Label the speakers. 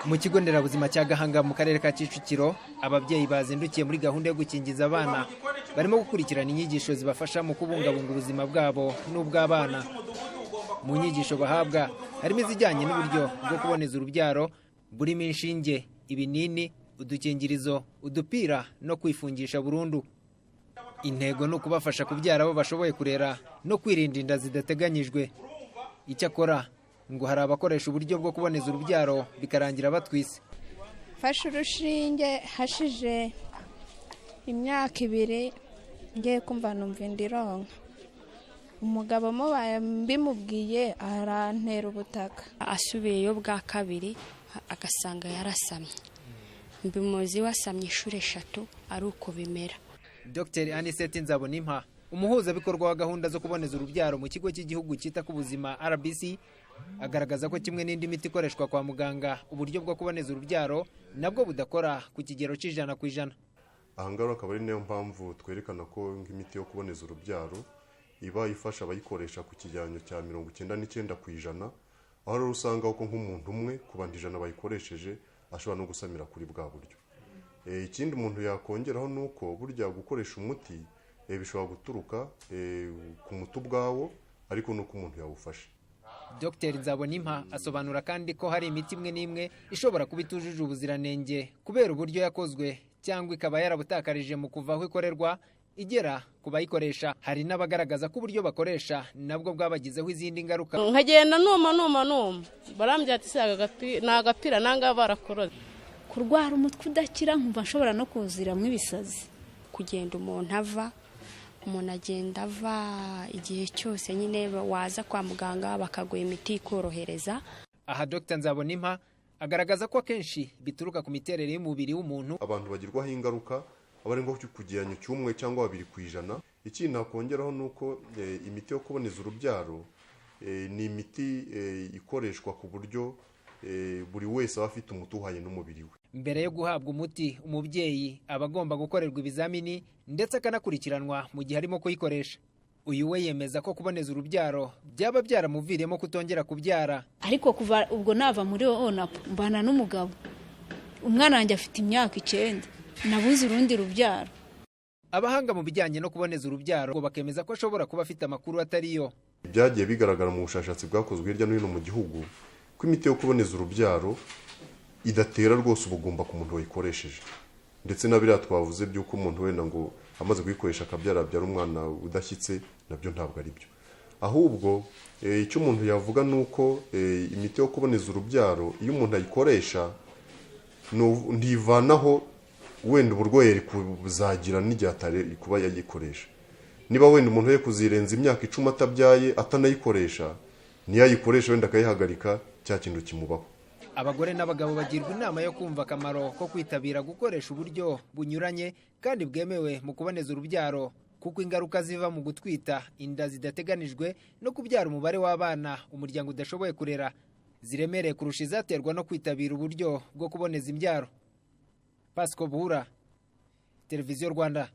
Speaker 1: Mu kigo nderabuzima cya Gahanga mu karere ka Kicukiro, ababyeyi bazindukiye muri gahunda yo gukingiza abana barimo gukurikirana inyigisho zibafasha mu kubungabunga ubuzima bwabo n'ubw'abana. Mu nyigisho bahabwa harimo izijyanye n'uburyo bwo kuboneza urubyaro burimo inshinge, ibinini, udukingirizo, udupira no kwifungisha burundu. Intego ni ukubafasha kubyara abo bashoboye kurera no kwirinda inda zidateganyijwe. Icyakora ngo hari abakoresha uburyo bwo kuboneza urubyaro bikarangira batwise.
Speaker 2: Fashe urushinge hashije imyaka 2 ngiye kumva numva indironka. Umugabo mubaye mbimubwiye arantera ubutaka.
Speaker 3: Asubiyeyo bwa kabiri agasanga yarasamye. Mbimuzi wasamye ishure 3 ari uko bimera.
Speaker 1: Dr. Anisette Nzabonimpa, umuhuzabikorwa wa gahunda zo kuboneza urubyaro mu kigo cy'igihugu cyita ku buzima RBC, agaragaza ko kimwe n'indi miti ikoreshwa kwa muganga, uburyo bwo kuboneza urubyaro nabwo budakora ku kigero c'100%.
Speaker 4: Ahangaho akaba ari nayo mpamvu twerekana ko nk'imiti yo kuboneza urubyaro iba ifasha abayikoresha ku kijyanyo cya 99%, aho rero usanga ko nk'umuntu umwe ku bandi 100 bayikoresheje ashobora no gusamira kuri bwa buryo. Ikindi umuntu yakongeraho nuko burya gukoresha umuti bishobora guturuka ku muti ubwawo, ariko nuko umuntu yawufashe.
Speaker 1: Dr. Nzabonimpa asobanura kandi ko hari imiti imwe n'imwe ishobora kuba itujuje ubuziranenge kubera uburyo yakozwe cyangwa ikaba yarabutakarije mu kuva aho ikorerwa igera ku bayikoresha. Hari n'abagaragaza ko uburyo bakoresha nabwo bwabagizeho izindi ngaruka.
Speaker 5: Nkagenda numa barambye ati nagapira nanga barakoroze.
Speaker 6: Kurwara umutwe udakira nkumva nshobora no kuziramwe ibisazi.
Speaker 3: Kugenda umuntu agenda ava igihe cyose nyine waza kwa muganga bakaguha imiti ikorohereza.
Speaker 1: Aha Dr. Nzabonimpa agaragaza ko akenshi bituruka ku miterere y'umubiri w'umuntu.
Speaker 4: Abantu bagirwaho ingaruka abari ngo ku kigereranyo cy'umwe cyangwa 2%. Ikindi nakongeraho nuko imiti yo kuboneza urubyaro ni imiti ikoreshwa ku buryo buri wese aba afite umuti uhaye n'umubiri we.
Speaker 1: Mbere yo guhabwa umuti, umubyeyi aba agomba gukorerwa ibizamini ndetse akanakurikiranwa mu gihe arimo kuyikoresha. Uyu we yemeza ko kuboneza urubyaro byaba byaramuviriyemo kutongera kubyara.
Speaker 6: Ariko kuva ubwo nava muri ONAP mbana n'umugabo, umwana wanjye afite imyaka 9, nabuze urundi rubyaro.
Speaker 1: Abahanga mu bijyanye no kuboneza urubyaro ngo bakemeza ko ashobora kuba afite amakuru atariyo.
Speaker 4: Byagiye bigaragara mu bushakashatsi bwakozwe hirya no hino mu gihugu ko imiti yo kuboneza urubyaro idatera rwose ubugumba ku muntu wayikoresheje, ndetse nabiriya twavuze by'uko umuntu wenda ngo amaze kuyikoresha akabyara umwana udashyitse, nabyo ntabwo ari byo. Ahubwo icyo umuntu yavuga nuko imiti yo kuboneza urubyaro iyo umuntu ayikoresha ntivanaho wenda uburwayi kuzagira n'igihe atari kuba yayikoresha. Niba wenda umuntu ye kuzirenza imyaka 10 atabyaye atanayikoresha, niyayikoresha wenda akayihagarika cya kintu kimubaho.
Speaker 1: Abagore n'abagabo bagirwa inama yo kumva akamaro ko kwitabira gukoresha uburyo bunyuranye kandi bwemewe mu kuboneza urubyaro, kuko ingaruka ziva mu gutwita inda zidateganijwe no kubyara umubare w'abana umuryango udashoboye kurera ziremereye kurusha izaterwa no kwitabira uburyo bwo kuboneza imbyaro. Pasco Buhura, Televiziyo Rwanda.